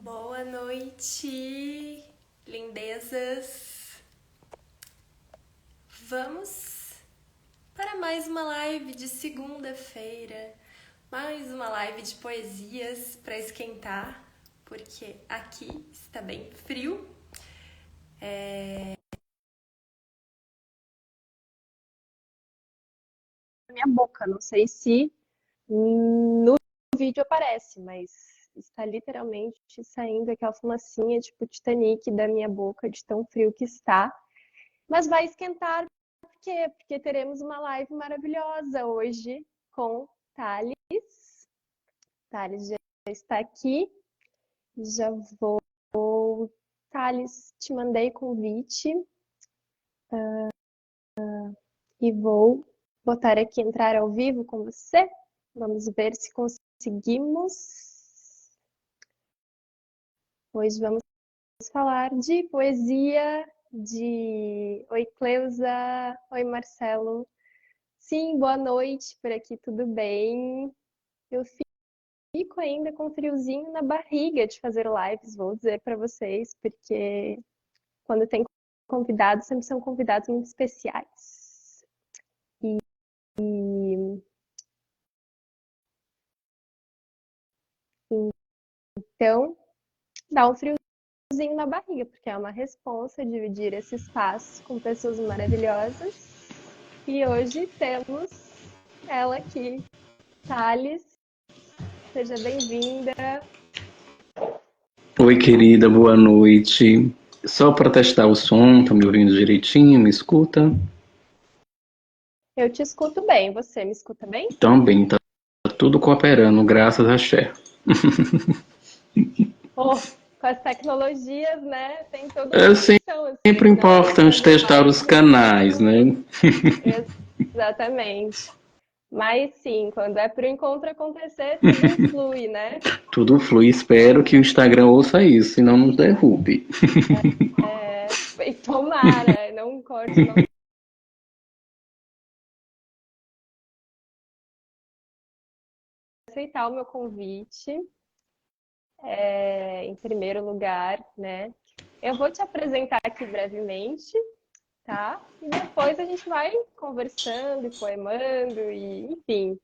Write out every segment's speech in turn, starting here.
Boa noite, lindezas. Vamos para mais uma live de segunda-feira, mais uma live de poesias para esquentar, porque aqui está bem frio. Minha boca. Não sei se no vídeo aparece, mas está literalmente saindo aquela fumacinha tipo Titanic da minha boca, de tão frio que está. Mas vai esquentar, por quê? Porque teremos uma live maravilhosa hoje com Thales. Thales já está aqui. Já vou. Thales, te mandei convite e vou botar aqui entrar ao vivo com você. Vamos ver se conseguimos. Hoje vamos falar de poesia, de Oi Cleusa, oi Marcelo. Sim, boa noite, por aqui tudo bem? Eu fico ainda com friozinho na barriga de fazer lives, vou dizer para vocês, porque quando tem convidados, sempre são convidados muito especiais. E então, dá um friozinho na barriga, porque é uma responsa dividir esse espaço com pessoas maravilhosas. E hoje temos ela aqui, Thales. Seja bem-vinda. Oi, querida, boa noite. Só para testar o som, tá me ouvindo direitinho? Me escuta? Eu te escuto bem, você me escuta bem? Também, tá tudo cooperando, graças a Cher. Oh, com as tecnologias, né? Tem toda uma É função, sempre assim, na hora de importante fazer testar os live. canais, né? Exatamente. Mas sim, quando é para o encontro acontecer, tudo flui, né? Tudo flui, espero que o Instagram ouça isso e não nos derrube. E tomara, não corte, não aceitar o meu convite. Em primeiro lugar, né? Eu vou te apresentar aqui brevemente, tá? E depois a gente vai conversando e poemando e, enfim.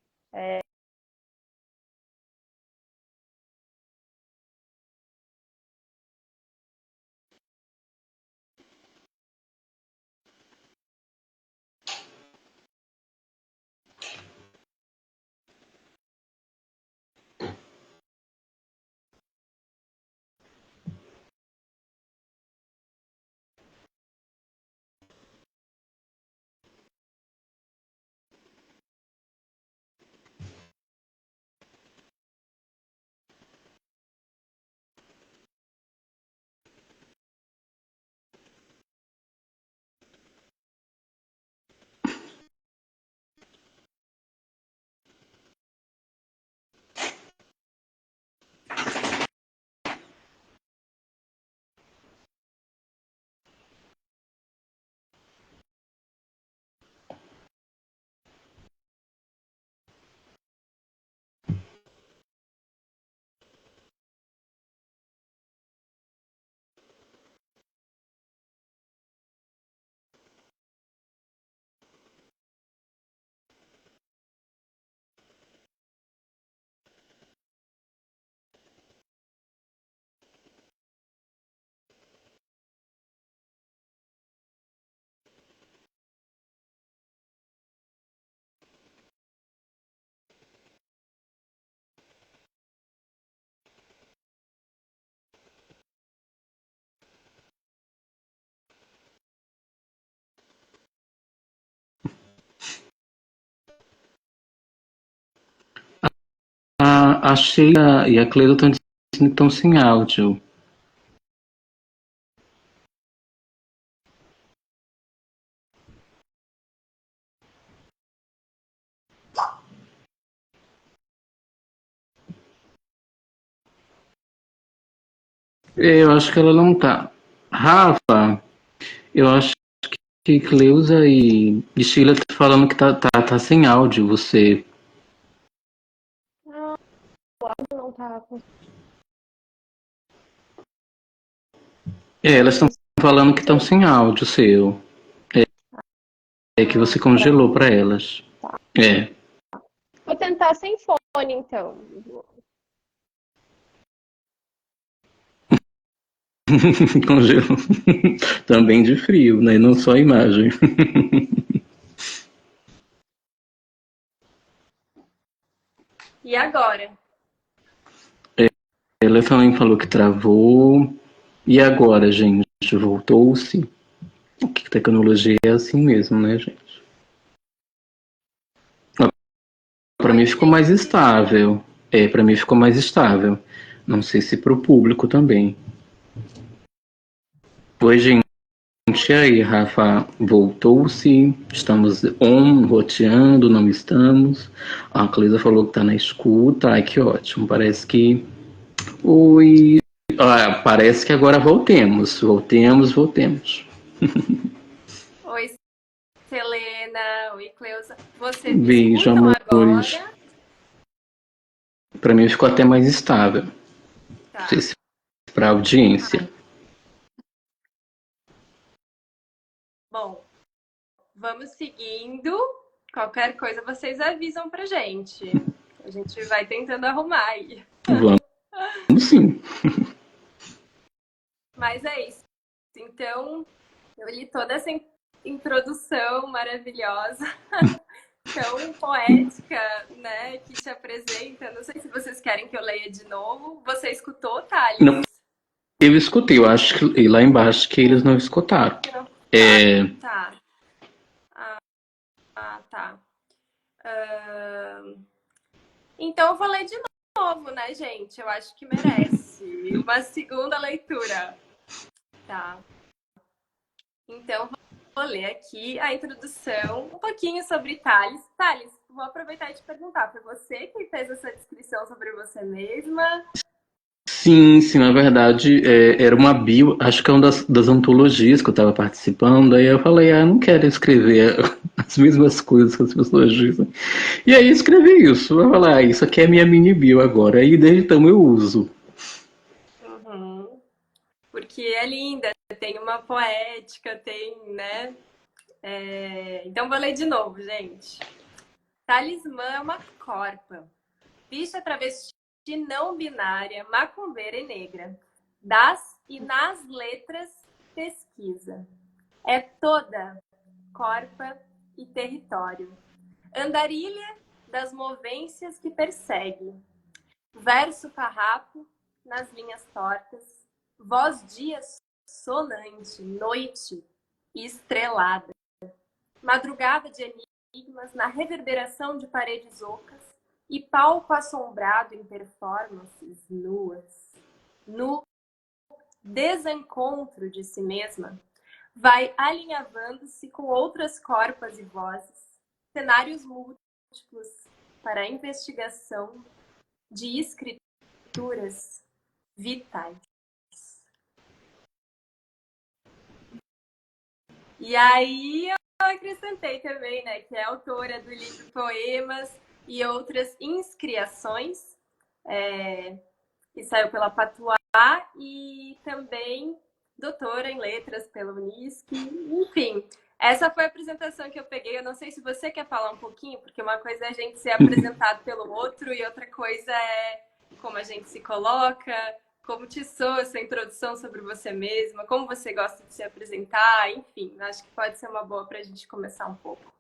A Sheila e a Cleo estão dizendo que estão sem áudio. Eu acho que ela não tá. Rafa, eu acho que Cleusa e Sheila tá falando que tá sem áudio, você. Não, o áudio não tá. Elas estão falando que estão sem áudio seu. É que você congelou para elas. É. Vou tentar sem fone, então. Congelou. Também de frio, né? Não só a imagem. E agora? Ela também falou que travou. E agora, gente? Voltou-se? Que tecnologia é assim mesmo, né, gente? Para mim ficou mais estável. Para mim ficou mais estável. Não sei se para o público também. Oi, gente. E aí, Rafa, voltou-se? Estamos roteando, não estamos? A Cleisa falou que está na escuta. Ai, que ótimo. Parece que... Oi... parece que agora voltemos. Voltemos. Oi, Selena. Oi, Cleusa. Vocês me Beijo, escutam amores. agora? Para mim ficou até mais estável. Tá. Não sei se para a audiência. Bom, vamos seguindo. Qualquer coisa vocês avisam pra gente. A gente vai tentando arrumar aí. Vamos sim. Mas é isso. Então, eu li toda essa introdução maravilhosa, tão poética, né, que te apresenta. Não sei se vocês querem que eu leia de novo. Você escutou, Thales? Não, eu escutei, eu acho que lá embaixo que eles não escutaram. Tá. Tá. Então eu vou ler de novo, né, gente? Eu acho que merece uma segunda leitura. Tá. Então, vou ler aqui a introdução, um pouquinho sobre Thales. Thales, vou aproveitar e te perguntar, foi você que fez essa descrição sobre você mesma? Sim, na verdade, era uma bio, acho que é uma das antologias que eu estava participando, aí eu falei, não quero escrever as mesmas coisas que as pessoas dizem. E aí escrevi isso, eu falei, isso aqui é minha mini bio agora, e desde então eu uso. Porque é linda, tem uma poética, tem, né? Então vou ler de novo, gente. Talismã é uma corpa, bicha travesti não binária, macumbeira e negra. Das e nas letras pesquisa. É toda corpa e território. Andarilha das movências que persegue. Verso farrapo nas linhas tortas. Voz dia sonante, noite e estrelada. Madrugada de enigmas na reverberação de paredes ocas e palco assombrado em performances nuas. No desencontro de si mesma, vai alinhavando-se com outras corpas e vozes, cenários múltiplos para a investigação de escrituras vitais. E aí eu acrescentei também, né, que é autora do livro Poemas e Outras Inscriações, que saiu pela Patuá, e também doutora em letras pela Unisc. Enfim, essa foi a apresentação que eu peguei. Eu não sei se você quer falar um pouquinho, porque uma coisa é a gente ser apresentado pelo outro e outra coisa é como a gente se coloca, como te soa essa introdução sobre você mesma, como você gosta de se apresentar, enfim, acho que pode ser uma boa para a gente começar um pouco.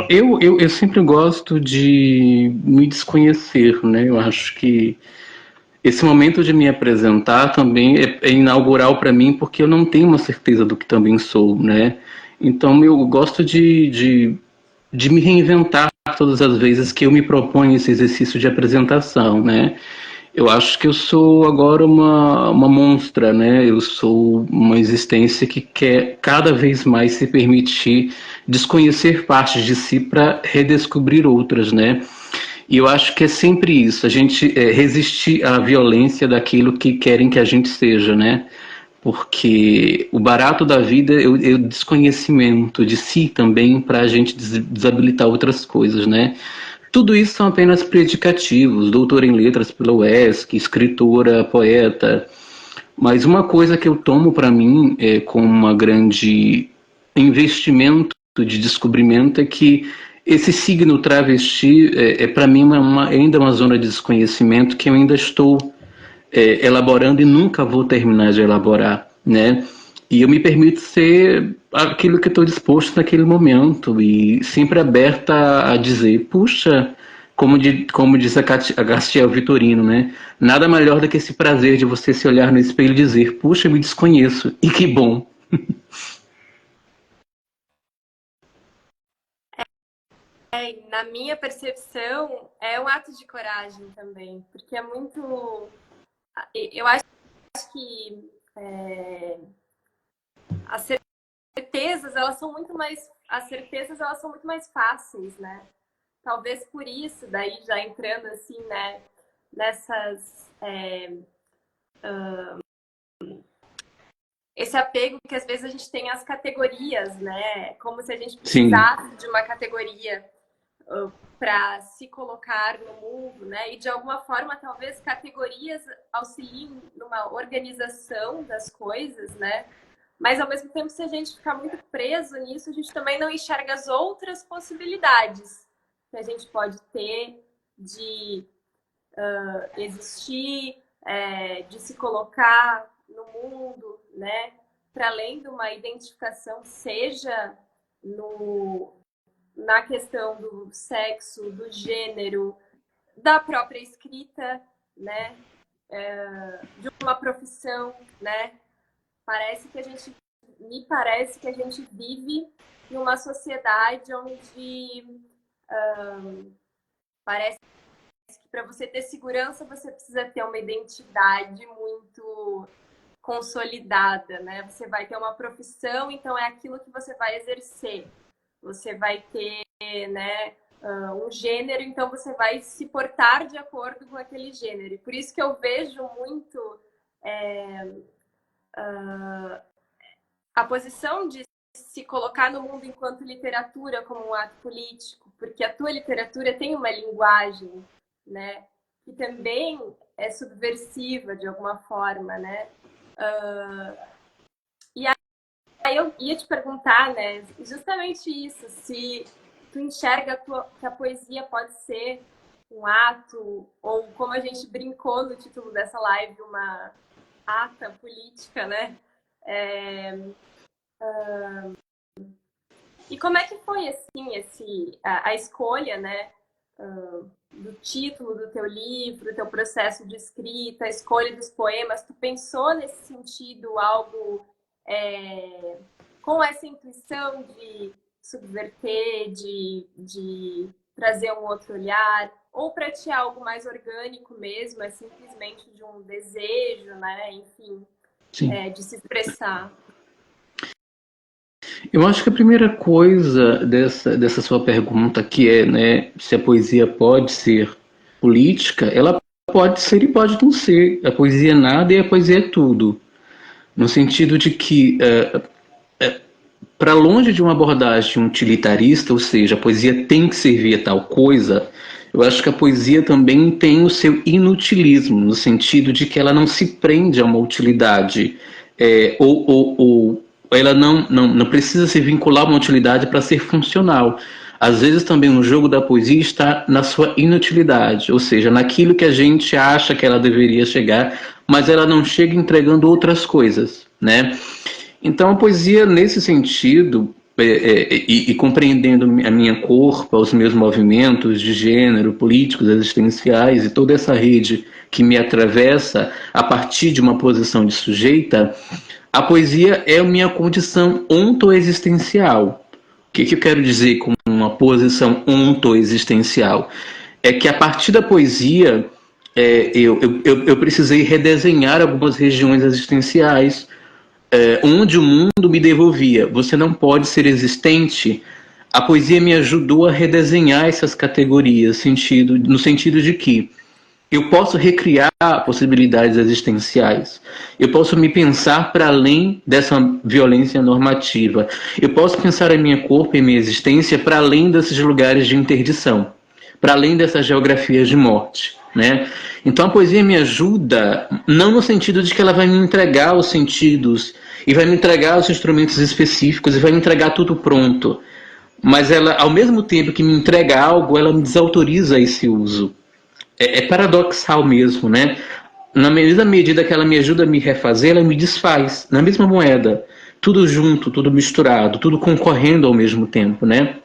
Eu sempre gosto de me desconhecer, né? Eu acho que esse momento de me apresentar também é inaugural para mim, porque eu não tenho uma certeza do que também sou, né? Então eu gosto de me reinventar todas as vezes que eu me proponho esse exercício de apresentação, né? Eu acho que eu sou agora uma monstra, né? Eu sou uma existência que quer cada vez mais se permitir desconhecer partes de si para redescobrir outras, né? E eu acho que é sempre isso, a gente resistir à violência daquilo que querem que a gente seja, né? Porque o barato da vida é o desconhecimento de si também para a gente desabilitar outras coisas, né? Tudo isso são apenas predicativos, doutora em letras pela UESC, escritora, poeta, Mas uma coisa que eu tomo para mim como uma grande investimento de descobrimento é que esse signo travesti para mim ainda uma zona de desconhecimento que eu ainda estou elaborando e nunca vou terminar de elaborar, né? E eu me permito ser aquilo que estou disposto naquele momento e sempre aberta a dizer, puxa, como diz a Castiel Vitorino, né? Nada melhor do que esse prazer de você se olhar no espelho e dizer, puxa, me desconheço, e que bom. Na minha percepção, é um ato de coragem também, porque é muito. Eu acho que as certezas, elas são muito mais. As certezas, elas são muito mais fáceis, né? Talvez por isso, daí já entrando assim, né, nessas. Esse apego que às vezes a gente tem às categorias, né? Como se a gente precisasse Sim. de uma categoria para se colocar no mundo, né? E de alguma forma, talvez categorias auxiliem numa organização das coisas, né? Mas ao mesmo tempo, se a gente ficar muito preso nisso, a gente também não enxerga as outras possibilidades que a gente pode ter de existir, de se colocar no mundo, né? Para além de uma identificação, seja na questão do sexo, do gênero, da própria escrita, né? De uma profissão, né? Me parece que a gente vive numa sociedade onde parece que para você ter segurança você precisa ter uma identidade muito consolidada, né? Você vai ter uma profissão, então é aquilo que você vai exercer. Você vai ter, né, um gênero, então você vai se portar de acordo com aquele gênero. E por isso que eu vejo muito a posição de se colocar no mundo enquanto literatura como um ato político, porque a tua literatura tem uma linguagem, né, que também é subversiva de alguma forma, né? E aí eu ia te perguntar, né, justamente isso, se tu enxerga que a poesia pode ser um ato, ou como a gente brincou no título dessa live, uma ata política, né? E como é que foi, assim, a escolha, né, do título do teu livro, do teu processo de escrita, a escolha dos poemas? Tu pensou nesse sentido algo com essa intuição de subverter, de trazer um outro olhar, ou para ti é algo mais orgânico mesmo, é simplesmente de um desejo, né, enfim, de se expressar? Eu acho que a primeira coisa dessa sua pergunta, que é, né, se a poesia pode ser política, ela pode ser e pode não ser. A poesia é nada e a poesia é tudo. No sentido de que, para longe de uma abordagem utilitarista, ou seja, a poesia tem que servir a tal coisa, eu acho que a poesia também tem o seu inutilismo, no sentido de que ela não se prende a uma utilidade, ou ela não precisa se vincular a uma utilidade para ser funcional. Às vezes também o jogo da poesia está na sua inutilidade, ou seja, naquilo que a gente acha que ela deveria chegar, mas ela não chega entregando outras coisas, né? Então a poesia, nesse sentido, e compreendendo a minha corpo, os meus movimentos de gênero, políticos, existenciais e toda essa rede que me atravessa a partir de uma posição de sujeita, a poesia é a minha condição ontoexistencial. O que eu quero dizer com uma posição ontoexistencial? É que a partir da poesia eu precisei redesenhar algumas regiões existenciais, onde o mundo me devolvia. Você não pode ser existente. A poesia me ajudou a redesenhar essas categorias, no sentido de que eu posso recriar possibilidades existenciais. Eu posso me pensar para além dessa violência normativa. Eu posso pensar a minha corpo e a minha existência para além desses lugares de interdição, para além dessas geografias de morte. né? Então a poesia me ajuda, não no sentido de que ela vai me entregar os sentidos e vai me entregar os instrumentos específicos e vai me entregar tudo pronto, mas ela, ao mesmo tempo que me entrega algo, ela me desautoriza esse uso. É paradoxal mesmo, né? Na mesma medida que ela me ajuda a me refazer, ela me desfaz, na mesma moeda. Tudo junto, tudo misturado, tudo concorrendo ao mesmo tempo, né?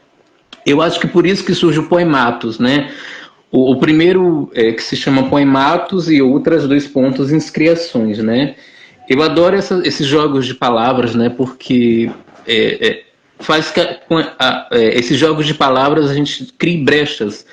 Eu acho que por isso que surge o Poematos, né? O primeiro que se chama Poematos e outras dois pontos inscriações, né? Eu adoro esses jogos de palavras, né? Porque faz que esses jogos de palavras a gente crie brechas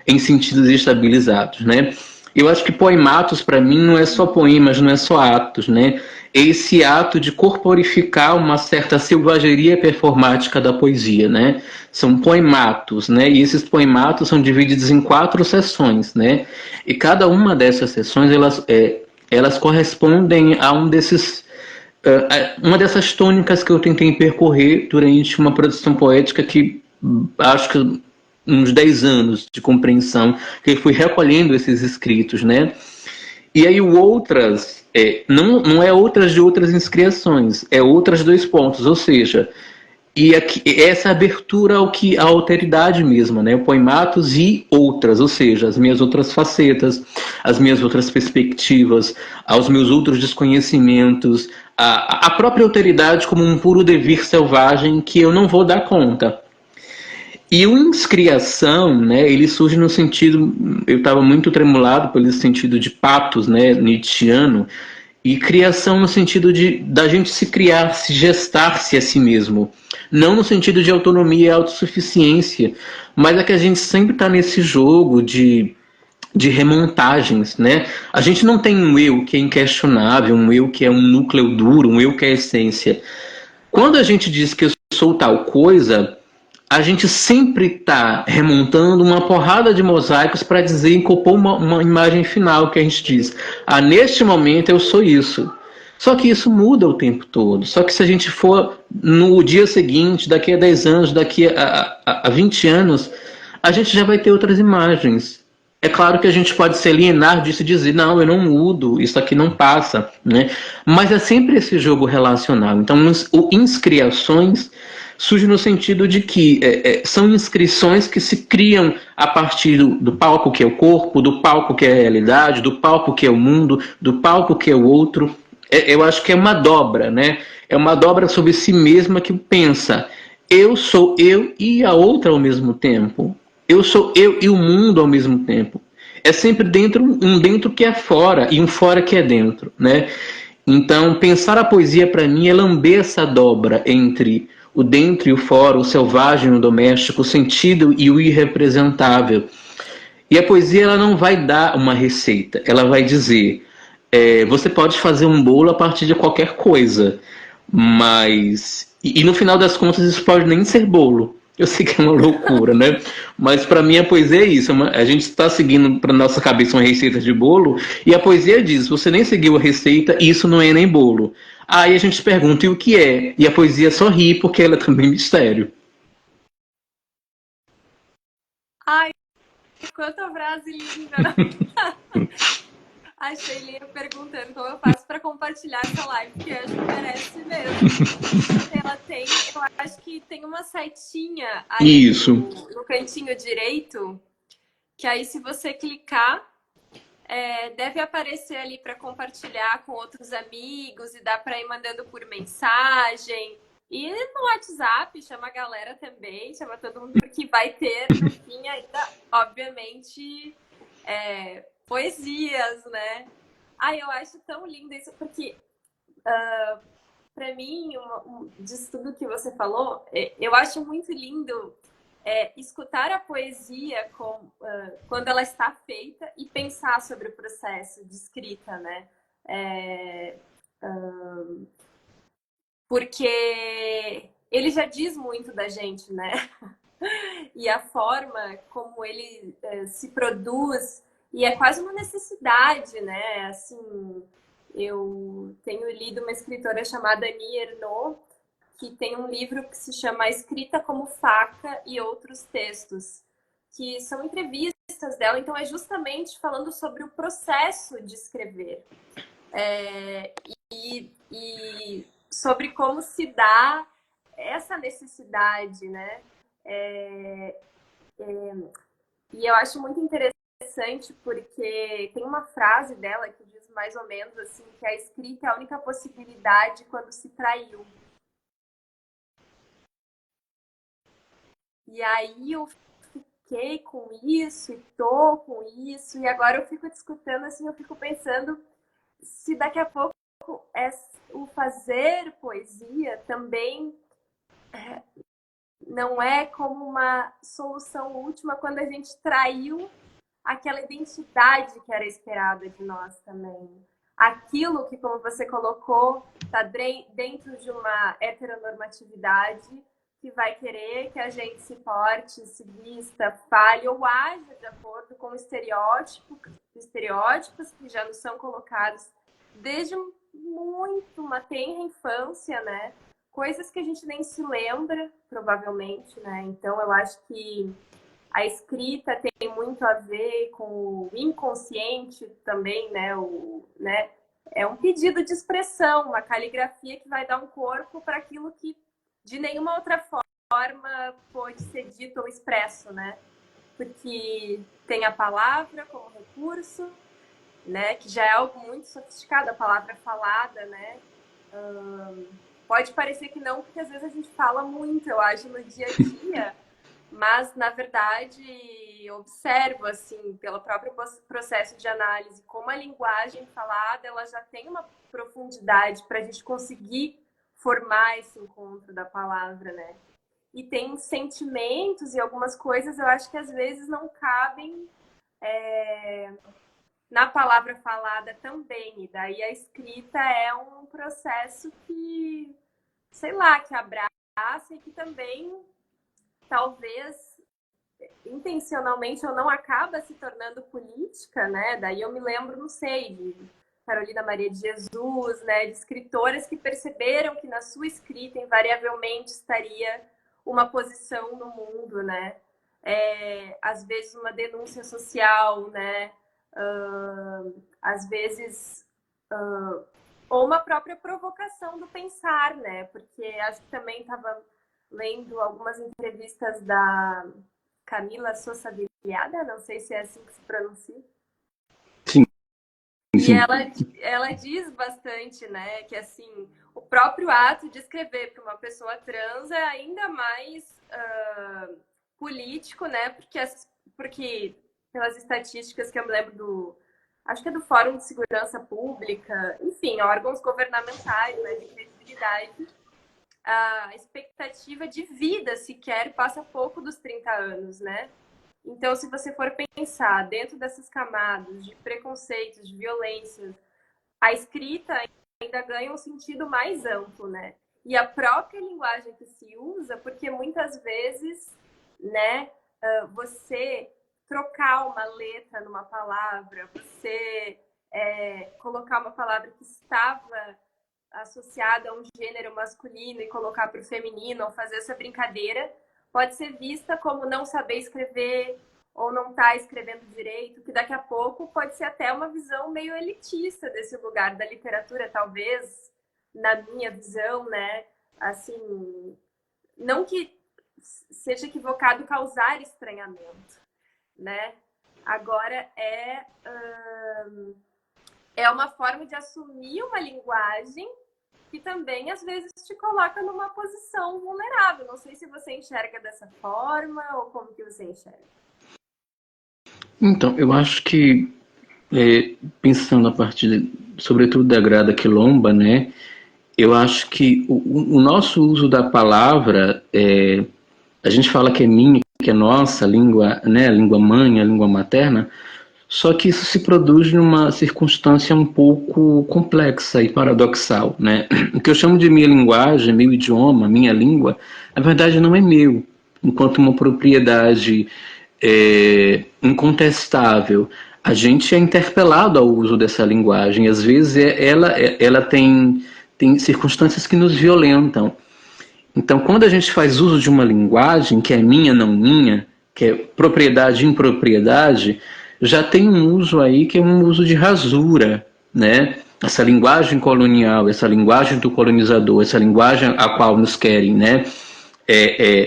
em sentidos estabilizados, né? Eu acho que poematos para mim não é só poemas, não é só atos, né? É esse ato de corporificar uma certa selvageria performática da poesia, né? São poematos, né? E esses poematos são divididos em 4 sessões, né? E cada uma dessas sessões elas correspondem a uma dessas tônicas que eu tentei percorrer durante uma produção poética que acho que uns 10 anos de compreensão, que eu fui recolhendo esses escritos, né? E aí o outras, não é outras de outras inscrições, é outras dois pontos, ou seja, e aqui, essa abertura à alteridade mesma, né? Poematos e outras, ou seja, as minhas outras facetas, as minhas outras perspectivas, aos meus outros desconhecimentos, a própria alteridade como um puro devir selvagem que eu não vou dar conta. E o inscriação, né, ele surge no sentido, eu estava muito tremulado pelo sentido de patos, né, nietzschiano, e criação no sentido da gente se criar, se gestar-se a si mesmo. Não no sentido de autonomia e autossuficiência, mas é que a gente sempre está nesse jogo de remontagens, né? A gente não tem um eu que é inquestionável, um eu que é um núcleo duro, um eu que é essência. Quando a gente diz que eu sou tal coisa, a gente sempre está remontando uma porrada de mosaicos para dizer, compor uma imagem final que a gente diz, neste momento eu sou isso. Só que isso muda o tempo todo. Só que se a gente for no dia seguinte, daqui a 10 anos, daqui a 20 anos, a gente já vai ter outras imagens. É claro que a gente pode se alienar disso e dizer, não, eu não mudo, isso aqui não passa, né? Mas é sempre esse jogo relacional. Então, o inscriações surge no sentido de que são inscrições que se criam a partir do palco que é o corpo, do palco que é a realidade, do palco que é o mundo, do palco que é o outro. Eu acho que é uma dobra, né? É uma dobra sobre si mesma que pensa, eu sou eu e a outra ao mesmo tempo. Eu sou eu e o mundo ao mesmo tempo. É sempre um dentro que é fora e um fora que é dentro, né? Então, pensar a poesia para mim é lamber essa dobra entre o dentro e o fora, o selvagem e o doméstico, o sentido e o irrepresentável. E a poesia ela não vai dar uma receita, ela vai dizer: você pode fazer um bolo a partir de qualquer coisa, mas. E no final das contas, isso pode nem ser bolo. Eu sei que é uma loucura, né? Mas para mim a poesia é isso. A gente está seguindo para nossa cabeça uma receita de bolo e a poesia diz: você nem seguiu a receita, isso não é nem bolo. Aí a gente pergunta: e o que é? E a poesia só ri porque ela é também mistério. Ai, quanta frase linda! Achei linda perguntando como eu faço para compartilhar essa live, que eu acho que merece mesmo. Ela tem, eu acho que tem uma setinha aí no cantinho direito, que aí se você clicar, deve aparecer ali para compartilhar com outros amigos e dá para ir mandando por mensagem. E no WhatsApp, chama a galera também, chama todo mundo, porque vai ter, no fim, ainda, obviamente, poesias, né? Ai, eu acho tão lindo isso, porque para mim, disso tudo que você falou, eu acho muito lindo escutar a poesia quando ela está feita e pensar sobre o processo de escrita, né? Porque ele já diz muito da gente, né? E a forma como ele se produz, e é quase uma necessidade, né? Assim, eu tenho lido uma escritora chamada Annie Ernaux, que tem um livro que se chama Escrita como Faca e Outros Textos, que são entrevistas dela, então é justamente falando sobre o processo de escrever. E sobre como se dá essa necessidade, né? E eu acho muito interessante porque tem uma frase dela que diz mais ou menos assim, que a escrita é a única possibilidade quando se traiu. E aí eu fiquei com isso e tô com isso, e agora eu fico discutindo assim, eu fico pensando se daqui a pouco o fazer poesia também não é como uma solução última quando a gente traiu aquela identidade que era esperada de nós também. Aquilo que, como você colocou, está dentro de uma heteronormatividade que vai querer que a gente se porte, se vista, fale ou haja de acordo com estereótipos que já nos são colocados desde uma tenra infância, né? Coisas que a gente nem se lembra, provavelmente, né? Então, eu acho que a escrita tem muito a ver com o inconsciente também, né? É um pedido de expressão, uma caligrafia que vai dar um corpo para aquilo que de nenhuma outra forma pode ser dito ou expresso, né? Porque tem a palavra como recurso, né? Que já é algo muito sofisticado, a palavra falada, né? Pode parecer que não, porque às vezes a gente fala muito, eu acho, no dia a dia, mas, na verdade, observo, assim, pelo próprio processo de análise, como a linguagem falada, ela já tem uma profundidade para a gente conseguir formar esse encontro da palavra, né? E tem sentimentos e algumas coisas, eu acho que às vezes não cabem na palavra falada também. E daí a escrita é um processo que, sei lá, que abraça e que também, talvez, intencionalmente ou não, acaba se tornando política, né? Daí eu me lembro, não sei, de Carolina Maria de Jesus, né? De escritoras que perceberam que na sua escrita invariavelmente estaria uma posição no mundo, né? Às vezes uma denúncia social, né? Às vezes ou uma própria provocação do pensar, né? Porque acho que também estava lendo algumas entrevistas da Camila Sosa Viriada, não sei se é assim que se pronuncia. Sim. E ela diz bastante, né, que assim, o próprio ato de escrever para uma pessoa trans é ainda mais político, né, porque pelas estatísticas que eu me lembro acho que é do Fórum de Segurança Pública, enfim, órgãos governamentais, né, de credibilidade, a expectativa de vida sequer passa pouco dos 30 anos, né? Então, se você for pensar dentro dessas camadas de preconceitos, de violências, a escrita ainda ganha um sentido mais amplo, né? E a própria linguagem que se usa, porque muitas vezes, né, você trocar uma letra numa palavra, você colocar uma palavra que estava associada a um gênero masculino e colocar para o feminino, ou fazer essa brincadeira, pode ser vista como não saber escrever ou não estar escrevendo direito, que daqui a pouco pode ser até uma visão meio elitista desse lugar da literatura, talvez, na minha visão, né? Assim, não que seja equivocado causar estranhamento, né? Agora é uma forma de assumir uma linguagem que também, às vezes, te coloca numa posição vulnerável. Não sei se você enxerga dessa forma ou como que você enxerga. Então, eu acho que, pensando a partir, sobretudo, da Grada Quilomba, né, eu acho que o nosso uso da palavra, a gente fala que é minha, que é nossa, a língua, né, a língua mãe, a língua materna, só que isso se produz numa circunstância um pouco complexa e paradoxal, né? O que eu chamo de minha linguagem, meu idioma, minha língua, na verdade não é meu, enquanto uma propriedade incontestável. A gente é interpelado ao uso dessa linguagem, às vezes ela tem circunstâncias que nos violentam. Então, quando a gente faz uso de uma linguagem que é minha, não minha, que é propriedade e impropriedade, já tem um uso aí que é um uso de rasura, né? Essa linguagem colonial, essa linguagem do colonizador, essa linguagem a qual nos querem, né?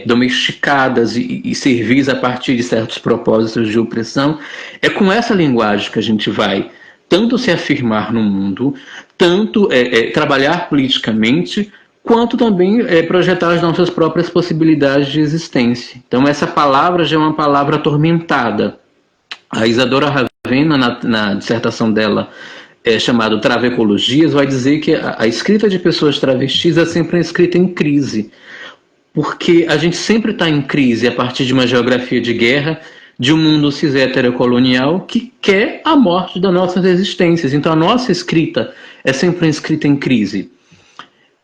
Domesticadas e servis a partir de certos propósitos de opressão, é com essa linguagem que a gente vai tanto se afirmar no mundo, tanto trabalhar politicamente, quanto também projetar as nossas próprias possibilidades de existência. Então essa palavra já é uma palavra atormentada. A Isadora Ravenna, na dissertação dela, chamada Travecologias, vai dizer que a escrita de pessoas travestis é sempre uma escrita em crise, porque a gente sempre está em crise a partir de uma geografia de guerra, de um mundo cis-heterocolonial que quer a morte das nossas existências. Então a nossa escrita é sempre uma escrita em crise.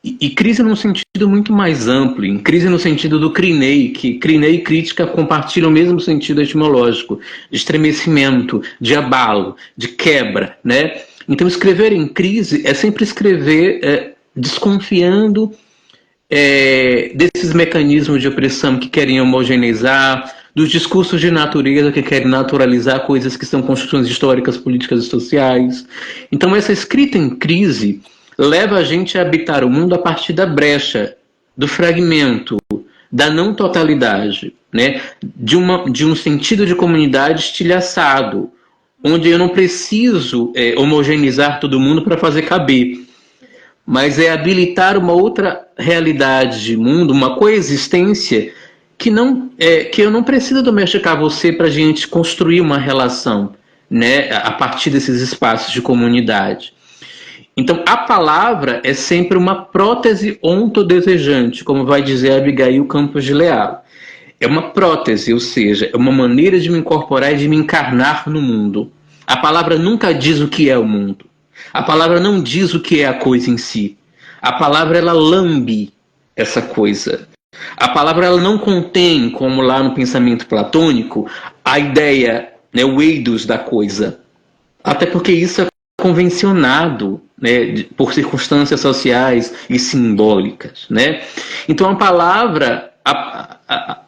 E crise num sentido muito mais amplo, em crise no sentido do Criney, que Criney e crítica compartilham o mesmo sentido etimológico, de estremecimento, de abalo, de quebra, né? Então escrever em crise é sempre escrever desconfiando desses mecanismos de opressão que querem homogeneizar, dos discursos de natureza que querem naturalizar coisas que são construções históricas, políticas e sociais. Então essa escrita em crise leva a gente a habitar o mundo a partir da brecha, do fragmento, da não totalidade, né? de um sentido de comunidade estilhaçado, onde eu não preciso homogeneizar todo mundo para fazer caber, mas é habilitar uma outra realidade de mundo, uma coexistência que eu não preciso domesticar você para a gente construir uma relação, né, a partir desses espaços de comunidade. Então, a palavra é sempre uma prótese ontodesejante, como vai dizer Abigail Campos de Leal. É uma prótese, ou seja, é uma maneira de me incorporar e de me encarnar no mundo. A palavra nunca diz o que é o mundo. A palavra não diz o que é a coisa em si. A palavra, ela lambe essa coisa. A palavra, ela não contém, como lá no pensamento platônico, a ideia, né, o eidos da coisa. Até porque isso é convencionado, né, por circunstâncias sociais e simbólicas, né? Então a palavra,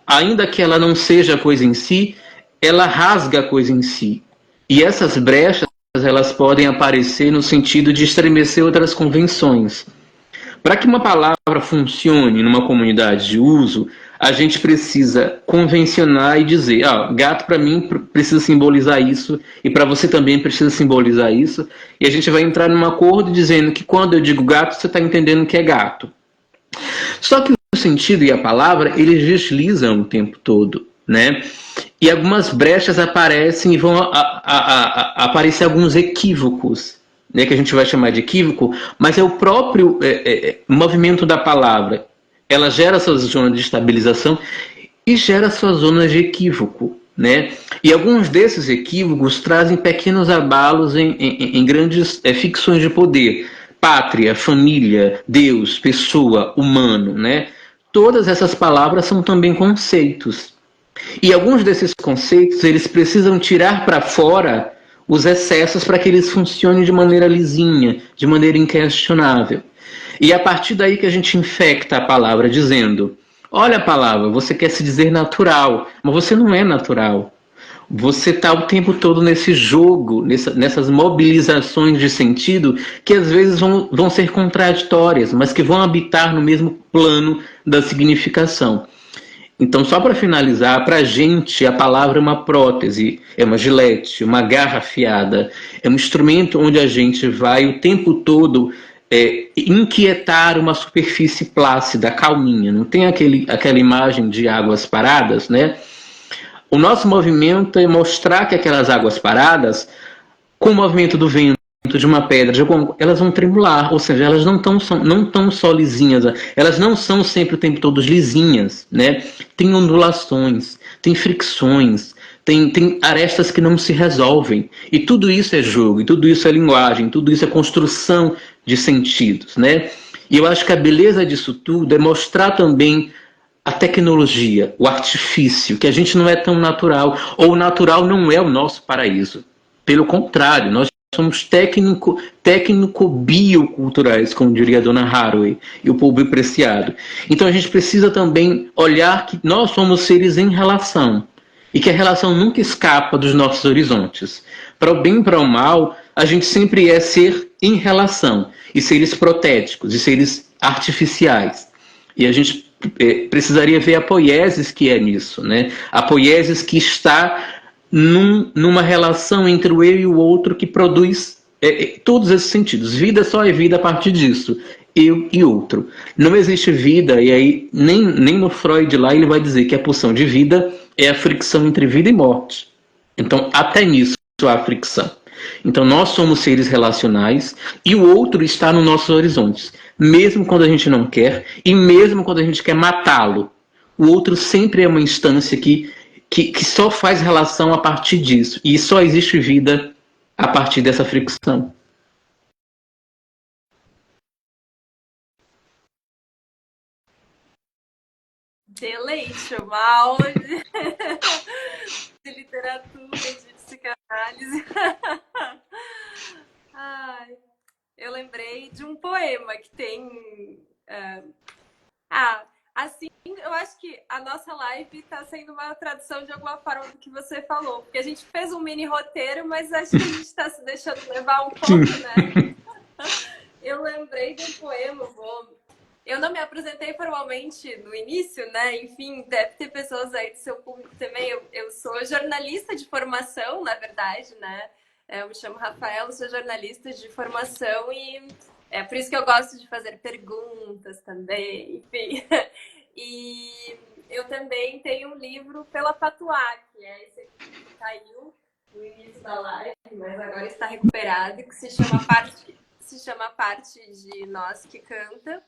ainda que ela não seja a coisa em si, ela rasga a coisa em si. E essas brechas, elas podem aparecer no sentido de estremecer outras convenções. Para que uma palavra funcione numa comunidade de uso, a gente precisa convencionar e dizer, gato para mim precisa simbolizar isso, e para você também precisa simbolizar isso, e a gente vai entrar num acordo dizendo que quando eu digo gato, você está entendendo que é gato. Só que o sentido e a palavra, eles deslizam o tempo todo, né? E algumas brechas aparecem e vão aparecer alguns equívocos, né, que a gente vai chamar de equívoco, mas é o próprio movimento da palavra. Ela gera suas zonas de estabilização e gera suas zonas de equívoco, né? E alguns desses equívocos trazem pequenos abalos em grandes ficções de poder. Pátria, família, Deus, pessoa, humano, né? Todas essas palavras são também conceitos. E alguns desses conceitos, eles precisam tirar para fora os excessos para que eles funcionem de maneira lisinha, de maneira inquestionável. E é a partir daí que a gente infecta a palavra dizendo, olha a palavra, você quer se dizer natural, mas você não é natural. Você está o tempo todo nesse jogo, nessas mobilizações de sentido que às vezes vão ser contraditórias, mas que vão habitar no mesmo plano da significação. Então, só para finalizar, para a gente a palavra é uma prótese, é uma gilete, uma garra afiada, é um instrumento onde a gente vai o tempo todo inquietar uma superfície plácida, calminha. Não tem aquela imagem de águas paradas, né? O nosso movimento é mostrar que aquelas águas paradas, com o movimento do vento, de uma pedra, elas vão tremular, ou seja, elas não estão só lisinhas, elas não são sempre o tempo todo lisinhas, né? Tem ondulações, tem fricções, tem arestas que não se resolvem, e tudo isso é jogo, e tudo isso é linguagem, tudo isso é construção de sentidos, né? E eu acho que a beleza disso tudo é mostrar também a tecnologia, o artifício, que a gente não é tão natural, ou o natural não é o nosso paraíso. Pelo contrário, nós somos técnico-bioculturais, como diria a dona Haraway, e o povo preciado. Então a gente precisa também olhar que nós somos seres em relação. e que a relação nunca escapa dos nossos horizontes. Para o bem e para o mal, a gente sempre é ser em relação, e seres protéticos, e seres artificiais. E a gente precisaria ver a poiesis que é nisso, né? A poiesis que está numa relação entre o eu e o outro que produz todos esses sentidos. Vida só é vida a partir disso. Eu e outro. Não existe vida, e aí nem no Freud lá ele vai dizer que a pulsão de vida é a fricção entre vida e morte. Então, até nisso há fricção. Então, nós somos seres relacionais e o outro está nos nossos horizontes. Mesmo quando a gente não quer e mesmo quando a gente quer matá-lo. O outro sempre é uma instância que só faz relação a partir disso. E só existe vida a partir dessa fricção. Deleite, uma aula de literatura, de psicanálise. Ai, eu lembrei de um poema que tem. Assim, eu acho que a nossa live está sendo uma tradução de alguma forma do que você falou. Porque a gente fez um mini roteiro, mas acho que a gente está se deixando levar um pouco, né? Eu lembrei de um poema, eu não me apresentei formalmente no início, né? Enfim, deve ter pessoas aí do seu público também. Eu sou jornalista de formação, na verdade, né? Eu me chamo Rafaela, sou jornalista de formação e é por isso que eu gosto de fazer perguntas também, enfim. E eu também tenho um livro pela Patuá, que é esse aqui que caiu no início da live, mas agora está recuperado, que se chama Parte de Nós que Canta.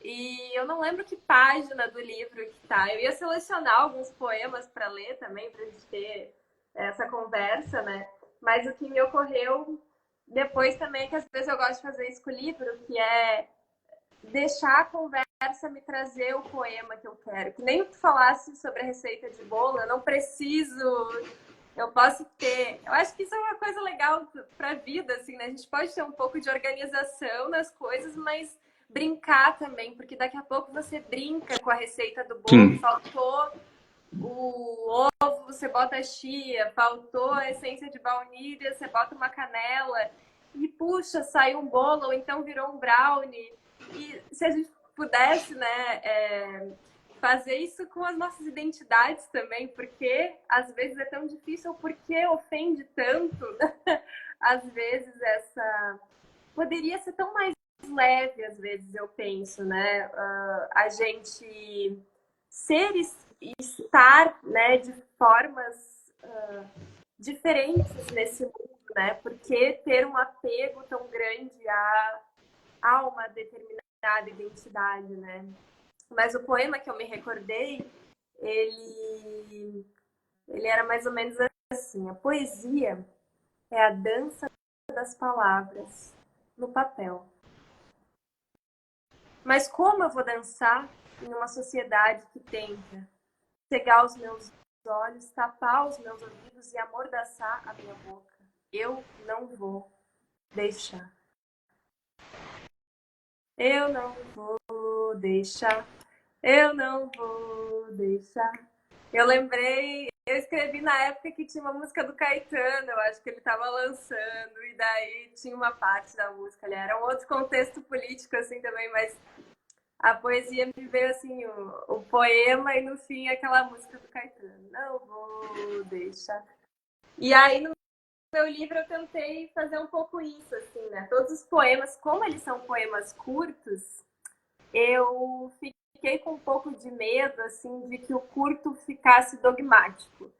E eu não lembro que página do livro que tá. Eu ia selecionar alguns poemas para ler também, para a gente ter essa conversa, né? Mas o que me ocorreu depois também é que às vezes eu gosto de fazer isso com o livro, que é deixar a conversa me trazer o poema que eu quero. Que nem tu falasse sobre a receita de bolo, eu não preciso... Eu posso ter... Eu acho que isso é uma coisa legal para a vida, assim, né? A gente pode ter um pouco de organização nas coisas, mas brincar também, porque daqui a pouco você brinca com a receita do bolo, faltou o ovo, você bota a chia, faltou a essência de baunilha, você bota uma canela e puxa, saiu um bolo, ou então virou um brownie. E se a gente pudesse, né, fazer isso com as nossas identidades também, porque às vezes é tão difícil, porque ofende tanto, às vezes essa... Poderia ser tão mais leve, às vezes, eu penso, né? A gente ser e estar, né, de formas diferentes nesse mundo, né? Porque ter um apego tão grande a uma determinada identidade, né? Mas o poema que eu me recordei, ele era mais ou menos assim: a poesia é a dança das palavras no papel. Mas como eu vou dançar em uma sociedade que tenta cegar os meus olhos, tapar os meus ouvidos e amordaçar a minha boca? Eu não vou deixar. Eu não vou deixar. Eu não vou deixar. Eu lembrei, eu escrevi na época que tinha uma música do Caetano, eu acho que ele estava lançando, e daí tinha uma parte da música, ali era um outro contexto político assim também, mas a poesia me veio assim, o poema e no fim aquela música do Caetano. Não vou deixar. E aí no meu livro eu tentei fazer um pouco isso, assim, né? Todos os poemas, como eles são poemas curtos, eu fiquei com um pouco de medo, assim, de que o curto ficasse dogmático.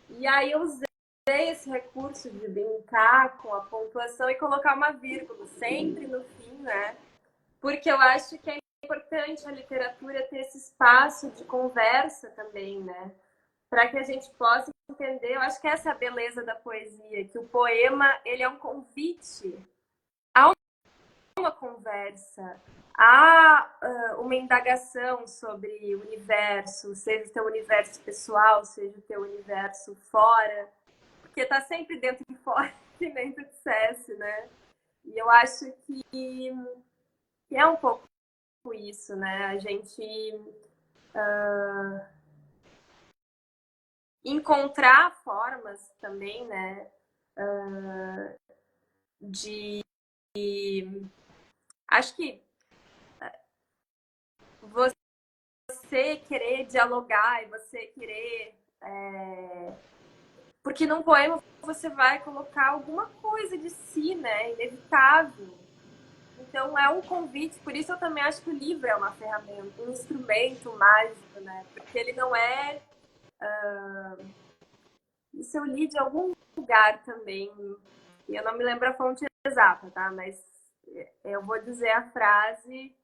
E aí eu usei esse recurso de brincar com a pontuação e colocar uma vírgula sempre no fim, né? Porque eu acho que é importante a literatura ter esse espaço de conversa também, né? Para que a gente possa entender, eu acho que essa é a beleza da poesia, que o poema, ele é um convite a uma conversa, a uma indagação sobre o universo, seja o teu universo pessoal, seja o teu universo fora, porque está sempre dentro e fora, que nem tu dissesse, né? E eu acho que é um pouco isso, né? A gente encontrar formas também, né, de... Acho que você querer dialogar e você querer... Porque num poema você vai colocar alguma coisa de si, né, inevitável. Então é um convite, por isso eu também acho que o livro é uma ferramenta, um instrumento mágico, né, porque ele não é... Isso eu li de algum lugar também, e eu não me lembro a fonte exata, tá? Mas eu vou dizer a frase,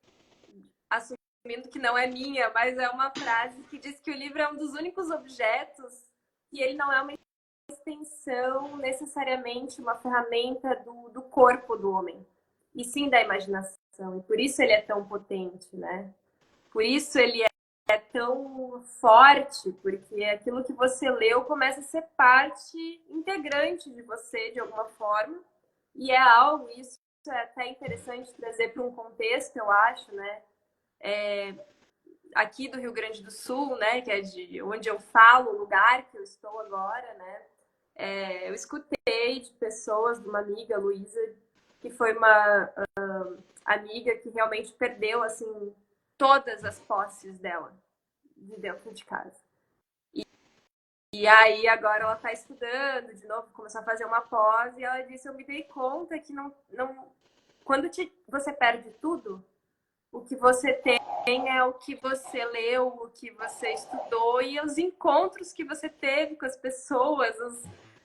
assumindo que não é minha, mas é uma frase que diz que o livro é um dos únicos objetos que ele não é uma extensão, necessariamente uma ferramenta do corpo do homem, e sim da imaginação. E por isso ele é tão potente, né? Por isso ele é tão forte, porque aquilo que você leu começa a ser parte integrante de você, de alguma forma, e é algo, isso é até interessante trazer para um contexto, eu acho, né? Aqui do Rio Grande do Sul, né, que é de onde eu falo, o lugar que eu estou agora, né? Eu escutei de pessoas, de uma amiga, Luísa, que foi uma amiga que realmente perdeu, assim, todas as posses dela de dentro de casa. E aí agora ela está estudando de novo, começou a fazer uma pós, e ela disse, eu me dei conta que quando você perde tudo, o que você tem é o que você leu, o que você estudou e os encontros que você teve com as pessoas,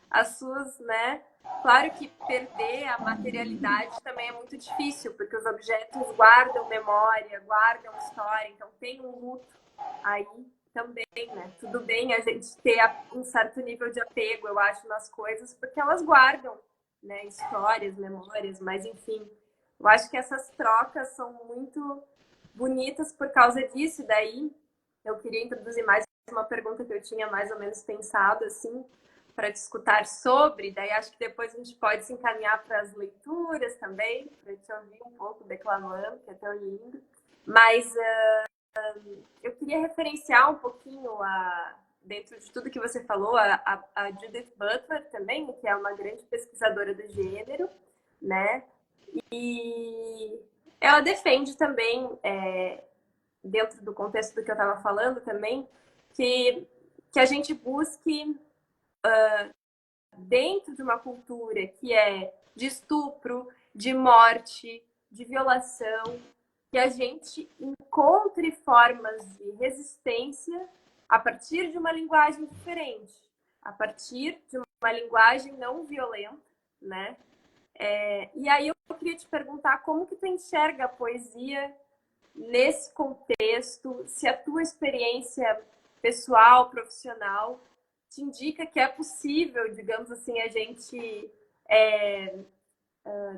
as suas, né? Claro que perder a materialidade também é muito difícil, porque os objetos guardam memória, guardam história, então tem um luto aí também, né? Tudo bem a gente ter um certo nível de apego, eu acho, nas coisas, porque elas guardam, né, histórias, memórias, mas enfim, eu acho que essas trocas são muito bonitas por causa disso. E daí eu queria introduzir mais uma pergunta que eu tinha mais ou menos pensado, assim, para discutir sobre. Daí acho que depois a gente pode se encaminhar para as leituras também, para te ouvir um pouco declamando, que é tão lindo. Mas eu queria referenciar um pouquinho, dentro de tudo que você falou, a Judith Butler também, que é uma grande pesquisadora do gênero, né? E ela defende também, dentro do contexto do que eu estava falando também, que a gente busque, dentro de uma cultura que é de estupro, de morte, de violação, que a gente encontre formas de resistência a partir de uma linguagem diferente, a partir de uma linguagem não violenta, né? E aí eu queria te perguntar como que tu enxerga a poesia nesse contexto, se a tua experiência pessoal, profissional, te indica que é possível, digamos assim, a gente,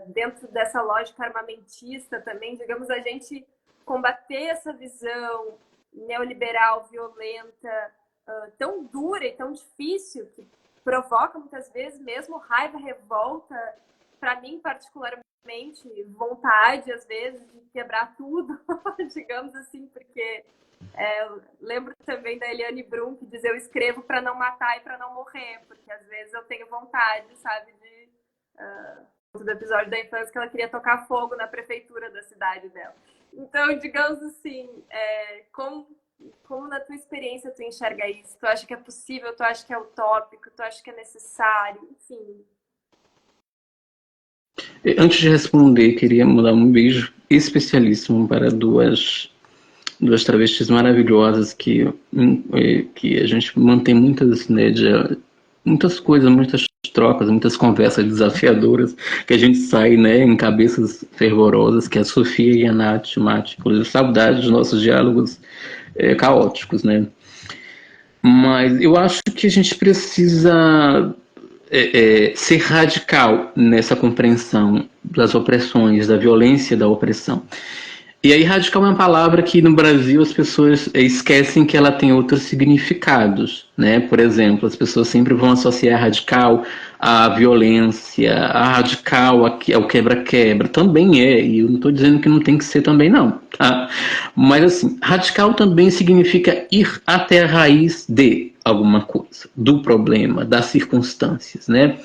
dentro dessa lógica armamentista também, digamos, a gente combater essa visão neoliberal, violenta, tão dura e tão difícil, que provoca muitas vezes mesmo raiva, revolta, para mim particularmente, vontade às vezes de quebrar tudo, digamos assim, porque lembro também da Eliane Brum, que diz, eu escrevo para não matar e para não morrer, porque às vezes eu tenho vontade, sabe, do episódio da infância que ela queria tocar fogo na prefeitura da cidade dela. Então, digamos assim, como na tua experiência tu enxerga isso? Tu acha que é possível? Tu acha que é utópico? Tu acha que é necessário? Enfim. Antes de responder, queria mandar um beijo especialíssimo para duas travestis maravilhosas que a gente mantém muitas coisas, muitas trocas, muitas conversas desafiadoras, que a gente sai, né, em cabeças fervorosas, que é a Sofia e a Nath Mate. Inclusive, saudade dos nossos diálogos caóticos, né? Mas eu acho que a gente precisa ser radical nessa compreensão das opressões, da violência da opressão. E aí radical é uma palavra que no Brasil as pessoas esquecem que ela tem outros significados, né? Por exemplo, as pessoas sempre vão associar radical à violência, a radical ao quebra-quebra. Também e eu não estou dizendo que não tem que ser também não, tá? Mas assim, radical também significa ir até a raiz de alguma coisa do problema, das circunstâncias, né?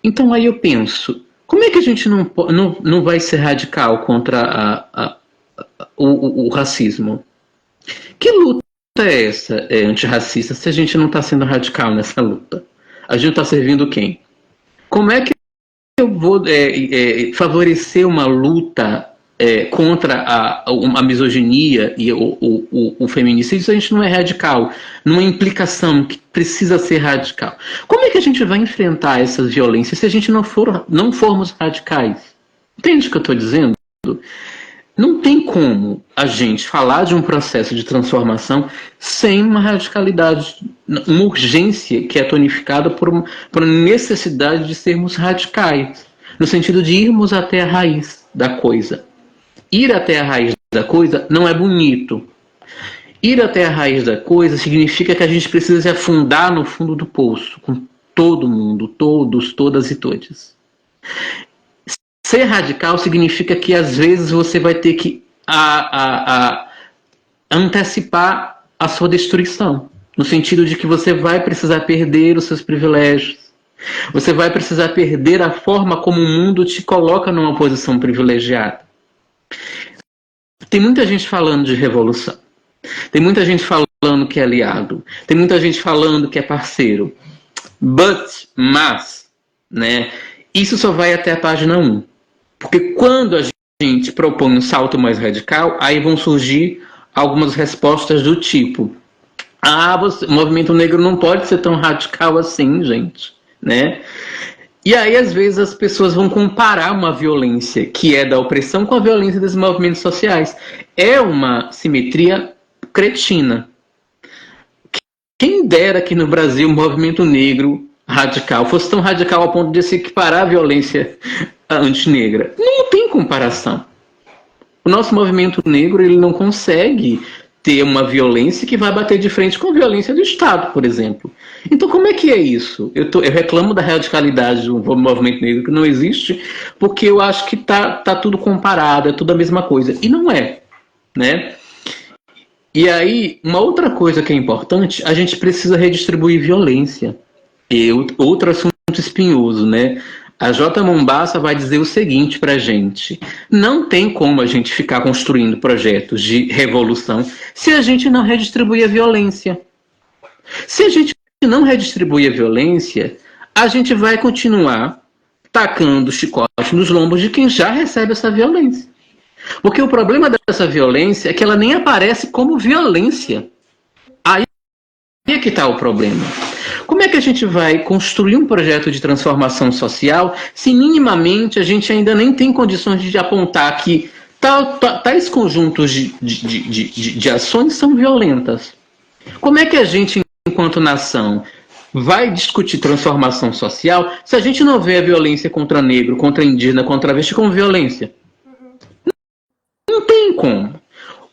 Então aí eu penso, como é que a gente não vai ser radical contra o racismo? Que luta é essa antirracista se a gente não está sendo radical nessa luta? A gente está servindo quem? Como é que eu vou favorecer uma luta contra a misoginia e o feminicídio se a gente não é radical, numa implicação que precisa ser radical? Como é que a gente vai enfrentar essas violências se a gente não formos radicais? Entende o que eu estou dizendo? Não tem como a gente falar de um processo de transformação sem uma radicalidade, uma urgência que é tonificada por uma necessidade de sermos radicais, no sentido de irmos até a raiz da coisa. Ir até a raiz da coisa não é bonito. Ir até a raiz da coisa significa que a gente precisa se afundar no fundo do poço, com todo mundo, todos, todas e todes. Ser radical significa que às vezes você vai ter que antecipar a sua destruição, no sentido de que você vai precisar perder os seus privilégios, você vai precisar perder a forma como o mundo te coloca numa posição privilegiada. Tem muita gente falando de revolução, tem muita gente falando que é aliado, tem muita gente falando que é parceiro, mas, né, isso só vai até a página 1. Porque quando a gente propõe um salto mais radical, aí vão surgir algumas respostas do tipo: o movimento negro não pode ser tão radical assim, gente, né? E aí, às vezes, as pessoas vão comparar uma violência que é da opressão com a violência dos movimentos sociais. É uma simetria cretina. Quem dera que no Brasil o movimento negro radical fosse tão radical ao ponto de se equiparar à violência antinegra. Não tem comparação. O nosso movimento negro ele não consegue ter uma violência que vai bater de frente com a violência do Estado, por exemplo. Então, como é que é isso? Eu reclamo da radicalidade do movimento negro que não existe, porque eu acho que tá tudo comparado, é tudo a mesma coisa. E não é, né? E aí, uma outra coisa que é importante, a gente precisa redistribuir violência. E outro assunto espinhoso, né? A J. Mombassa vai dizer o seguinte pra gente: não tem como a gente ficar construindo projetos de revolução se a gente não redistribuir a violência. Se a gente não redistribuir a violência, a gente vai continuar tacando chicote nos lombos de quem já recebe essa violência. Porque o problema dessa violência é que ela nem aparece como violência. Aí é que está o problema. Como é que a gente vai construir um projeto de transformação social se minimamente a gente ainda nem tem condições de apontar que tais conjuntos de ações são violentas? Como é que a gente, enquanto nação, vai discutir transformação social se a gente não vê a violência contra negro, contra indígena, contra travesti como violência? Não tem como.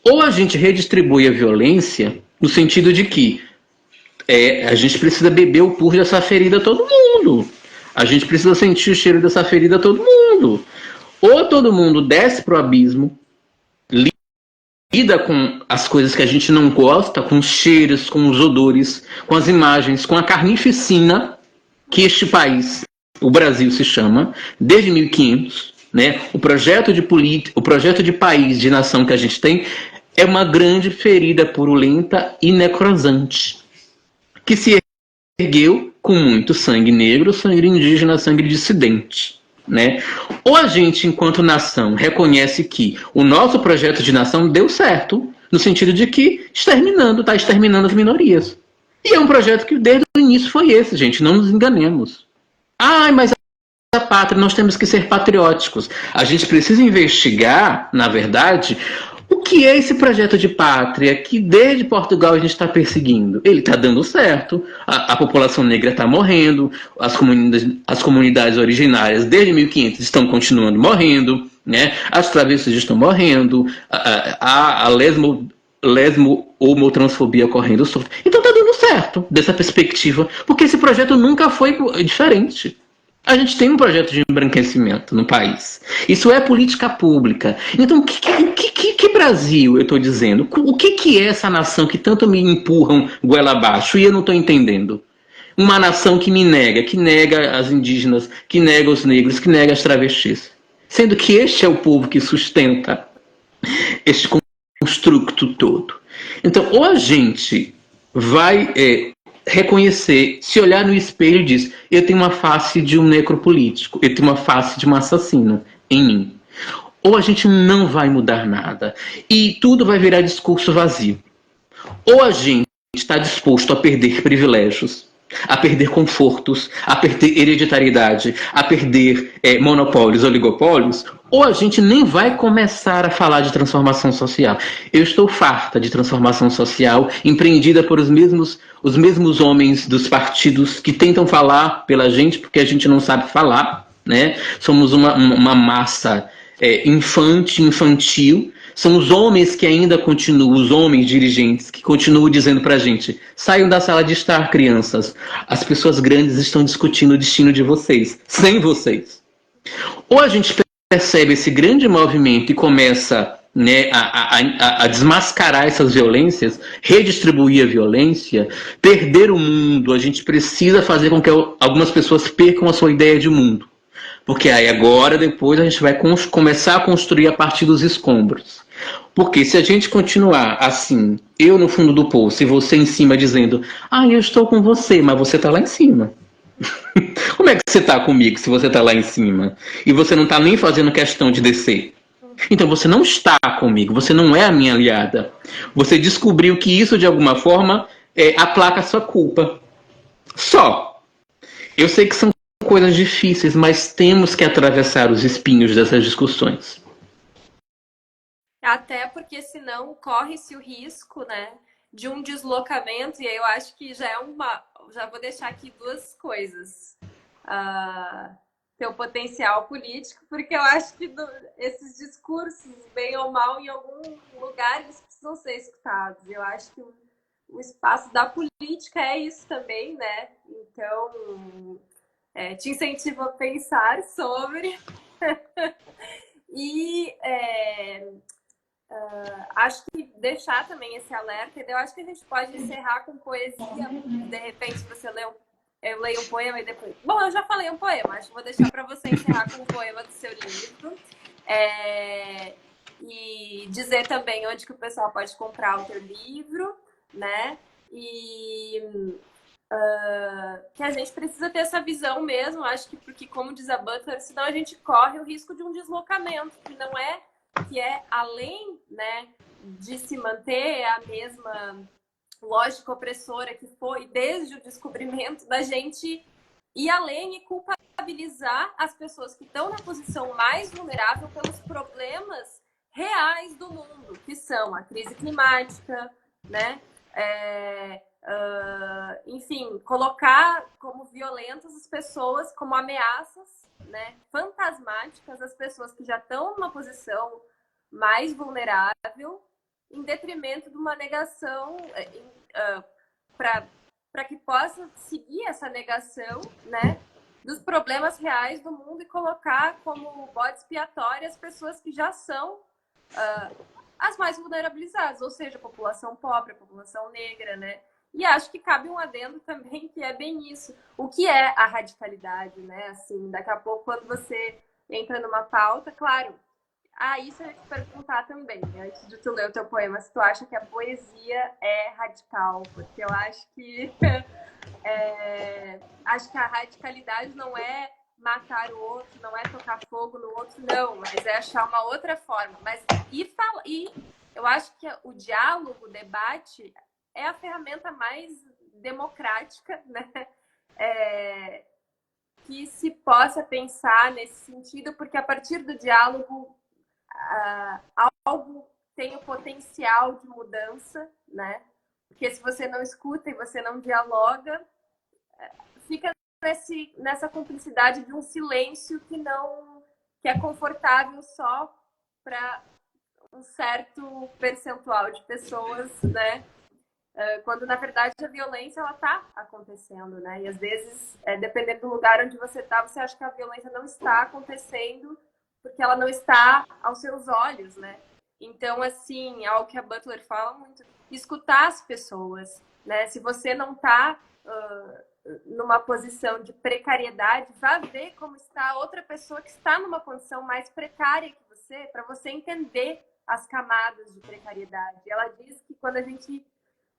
Ou a gente redistribui a violência no sentido de que a gente precisa beber o pur dessa ferida todo mundo. A gente precisa sentir o cheiro dessa ferida todo mundo. Ou todo mundo desce pro abismo, lida com as coisas que a gente não gosta, com os cheiros, com os odores, com as imagens, com a carnificina que este país, o Brasil, se chama, desde 1500, né? O projeto de país, de nação que a gente tem é uma grande ferida purulenta e necrosante, que se ergueu com muito sangue negro, sangue indígena, sangue dissidente, né? Ou a gente, enquanto nação, reconhece que o nosso projeto de nação deu certo, no sentido de que está exterminando as minorias. E é um projeto que desde o início foi esse, gente, não nos enganemos. Mas a pátria, nós temos que ser patrióticos. A gente precisa investigar, na verdade, o que é esse projeto de pátria que desde Portugal a gente está perseguindo. Ele está dando certo, a população negra está morrendo, as comunidades originárias desde 1500 estão continuando morrendo, né? As travestis estão morrendo, a lesmo-homotransfobia correndo solta. Então está dando certo dessa perspectiva, porque esse projeto nunca foi diferente. A gente tem um projeto de embranquecimento no país. Isso é política pública. Então, que Brasil eu estou dizendo? O que é essa nação que tanto me empurram goela abaixo e eu não estou entendendo? Uma nação que me nega, que nega as indígenas, que nega os negros, que nega as travestis. Sendo que este é o povo que sustenta este construto todo. Então, ou a gente vai reconhecer, se olhar no espelho e diz, eu tenho uma face de um necropolítico, eu tenho uma face de um assassino em mim. Ou a gente não vai mudar nada e tudo vai virar discurso vazio. Ou a gente está disposto a perder privilégios, a perder confortos, a perder hereditariedade, a perder monopólios, oligopólios, ou a gente nem vai começar a falar de transformação social. Eu estou farta de transformação social empreendida por os mesmos homens dos partidos que tentam falar pela gente porque a gente não sabe falar, né? Somos uma massa infantil. São os homens que ainda continuam, os homens dirigentes, que continuam dizendo pra gente, saiam da sala de estar, crianças. As pessoas grandes estão discutindo o destino de vocês, sem vocês. Ou a gente percebe esse grande movimento e começa, né, a desmascarar essas violências, redistribuir a violência, perder o mundo. A gente precisa fazer com que algumas pessoas percam a sua ideia de mundo. Porque aí agora, depois, a gente vai começar a construir a partir dos escombros. Porque se a gente continuar assim, eu no fundo do poço e você em cima dizendo, eu estou com você, mas você está lá em cima. Como é que você está comigo se você está lá em cima? E você não está nem fazendo questão de descer. Então você não está comigo, você não é a minha aliada. Você descobriu que isso de alguma forma aplaca a sua culpa. Só. Eu sei que são coisas difíceis, mas temos que atravessar os espinhos dessas discussões. Até porque senão corre-se o risco, né, de um deslocamento, e aí eu acho que já vou deixar aqui duas coisas. Teu potencial político, porque eu acho que esses discursos, bem ou mal, em algum lugar eles precisam ser escutados. Eu acho que o espaço da política é isso também, né? Então, te incentivo a pensar sobre. E acho que deixar também esse alerta. Eu acho que a gente pode encerrar com poesia. De repente, você eu leio um poema e depois... Bom, eu já falei um poema. Acho que vou deixar para você encerrar com um poema do seu livro. E dizer também onde que o pessoal pode comprar o teu livro, né? E... que a gente precisa ter essa visão mesmo, acho que porque, como diz a Butler, senão a gente corre o risco de um deslocamento, que é além, né, de se manter a mesma lógica opressora que foi desde o descobrimento, da gente ir além e culpabilizar as pessoas que estão na posição mais vulnerável pelos problemas reais do mundo, que são a crise climática, né? Enfim, colocar como violentas as pessoas, como ameaças, né, fantasmáticas, as pessoas que já estão numa posição mais vulnerável, em detrimento de uma negação, para que possa seguir essa negação, né, dos problemas reais do mundo e colocar como bode expiatório as pessoas que já são as mais vulnerabilizadas, ou seja, a população pobre, a população negra, né? E acho que cabe um adendo também, que é bem isso. O que é a radicalidade, né? Assim, daqui a pouco, quando você entra numa pauta, claro, isso eu ia te perguntar também, antes de tu ler o teu poema, se tu acha que a poesia é radical, porque eu acho que acho que a radicalidade não é matar o outro, não é tocar fogo no outro, não, mas é achar uma outra forma. Mas e eu acho que o diálogo, o debate é a ferramenta mais democrática, né? Que se possa pensar nesse sentido, porque a partir do diálogo algo tem o potencial de mudança, né? Porque se você não escuta e você não dialoga, fica nessa cumplicidade de um silêncio que é confortável só para um certo percentual de pessoas, né? quando na verdade a violência ela está acontecendo, né? E às vezes, dependendo do lugar onde você está, você acha que a violência não está acontecendo porque ela não está aos seus olhos, né? Então, assim, algo que a Butler fala muito, escutar as pessoas, né? Se você não está numa posição de precariedade, vá ver como está outra pessoa que está numa condição mais precária que você, para você entender as camadas de precariedade. Ela diz que quando a gente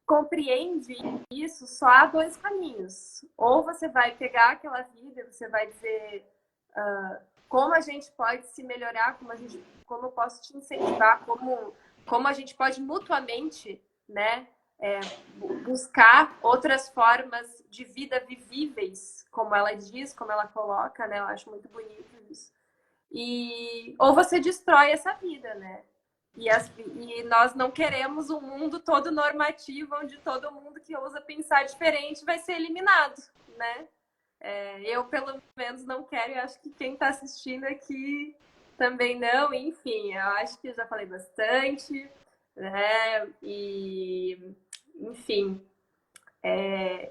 compreende isso, só há dois caminhos. Ou você vai pegar aquela vida, você vai dizer como a gente pode se melhorar, como eu posso te incentivar, como a gente pode mutuamente, né, buscar outras formas de vida vivíveis, como ela diz, como ela coloca, né? Eu acho muito bonito isso. Ou você destrói essa vida, né? E nós não queremos um mundo todo normativo, onde todo mundo que ousa pensar diferente vai ser eliminado, né? Eu, pelo menos, não quero, e acho que quem está assistindo aqui também não. Enfim, eu acho que eu já falei bastante, né? E, enfim,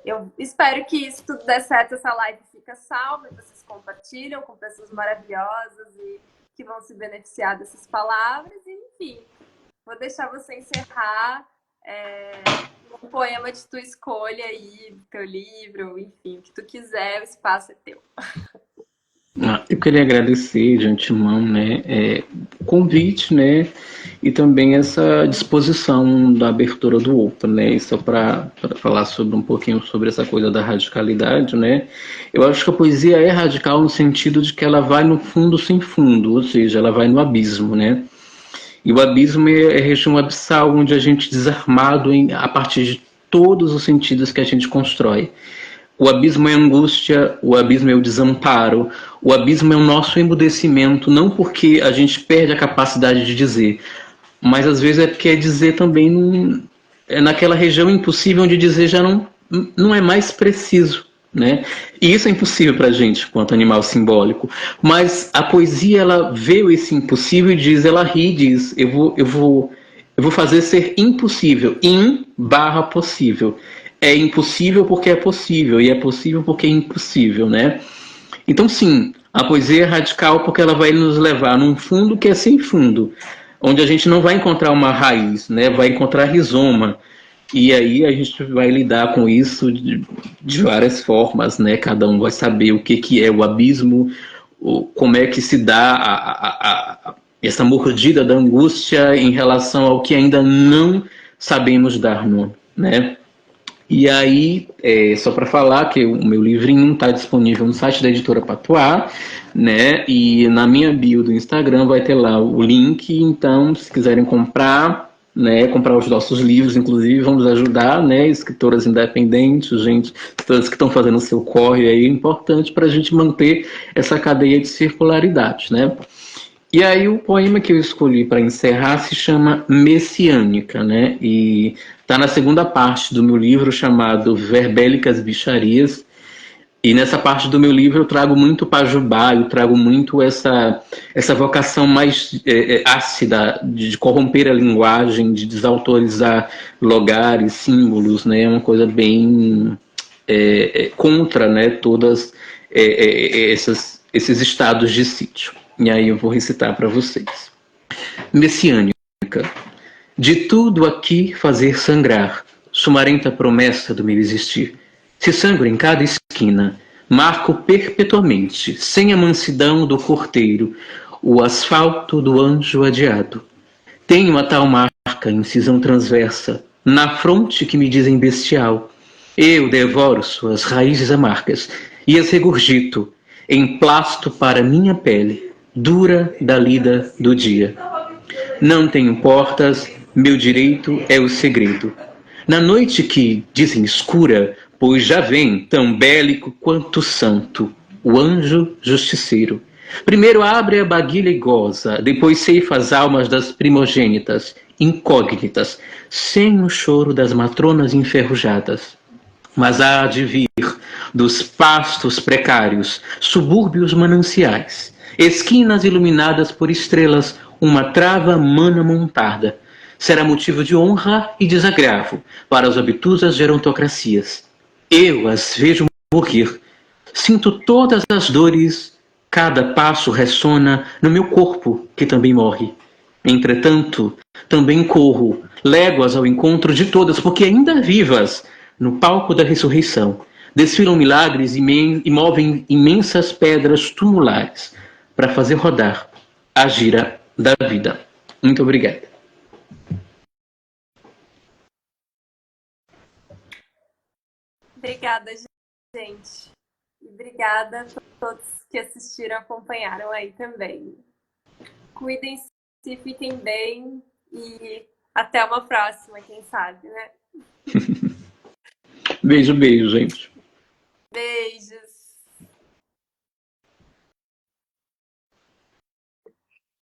eu espero que se tudo der certo, essa live fica salva, vocês compartilham com pessoas maravilhosas e que vão se beneficiar dessas palavras. E, enfim, vou deixar você encerrar um poema de tua escolha aí, teu livro, enfim, o que tu quiser, o espaço é teu. Eu queria agradecer de antemão, né, o convite, né, e também essa disposição da abertura do Open, né, só para falar um pouquinho sobre essa coisa da radicalidade, né. Eu acho que a poesia é radical no sentido de que ela vai no fundo sem fundo, ou seja, ela vai no abismo, né. E o abismo é a região abissal onde a gente desarmado a partir de todos os sentidos que a gente constrói. O abismo é a angústia, o abismo é o desamparo, o abismo é o nosso emudecimento, não porque a gente perde a capacidade de dizer, mas às vezes é porque dizer também é naquela região impossível onde dizer já não é mais preciso, né? E isso é impossível para a gente, quanto animal simbólico. Mas a poesia, ela vê esse impossível e diz, ela ri e diz, eu vou fazer ser impossível, possível. É impossível porque é possível, e é possível porque é impossível, né? Então, sim, a poesia é radical porque ela vai nos levar num fundo que é sem fundo, onde a gente não vai encontrar uma raiz, né? Vai encontrar rizoma. E aí a gente vai lidar com isso de várias formas, né? Cada um vai saber o que é o abismo, como é que se dá essa mordida da angústia em relação ao que ainda não sabemos dar nome, né? E aí, só para falar que o meu livrinho está disponível no site da editora Patuá, né? E na minha bio do Instagram vai ter lá o link. Então, se quiserem comprar, né? Comprar os nossos livros, inclusive, vamos ajudar, né? Escritoras independentes, todas que estão fazendo o seu corre aí, é importante para a gente manter essa cadeia de circularidade, né? E aí o poema que eu escolhi para encerrar se chama Messiânica, né? E está na segunda parte do meu livro chamado Verbélicas Bicharias. E nessa parte do meu livro eu trago muito Pajubá, eu trago muito essa vocação mais ácida de corromper a linguagem, de desautorizar lugares, símbolos, né? É uma coisa bem contra, né, todas esses estados de sítio. E aí eu vou recitar para vocês. Messiânica. De tudo aqui fazer sangrar, sumarenta promessa do meu existir. Se sangro em cada esquina, marco perpetuamente, sem a mansidão do corteiro, o asfalto do anjo adiado. Tenho a tal marca, incisão transversa, na fronte que me dizem bestial. Eu devoro suas raízes amargas e as regurgito, emplasto para minha pele, dura da lida do dia. Não tenho portas, meu direito é o segredo. Na noite que dizem escura, pois já vem tão bélico quanto santo, o anjo justiceiro. Primeiro abre a baguilha e goza, depois ceifa as almas das primogênitas, incógnitas, sem o choro das matronas enferrujadas. Mas há de vir dos pastos precários, subúrbios mananciais, esquinas iluminadas por estrelas, uma trava mana montada. será motivo de honra e desagravo para as obtusas gerontocracias. Eu as vejo morrer, sinto todas as dores, cada passo ressona no meu corpo, que também morre. Entretanto, também corro, léguas ao encontro de todas, porque ainda vivas, no palco da ressurreição, desfilam milagres e movem imensas pedras tumulares para fazer rodar a gira da vida. Muito obrigado. Obrigada, gente. E obrigada a todos que assistiram e acompanharam aí também. Cuidem-se, fiquem bem e até uma próxima, quem sabe, né? Beijo, beijo, gente.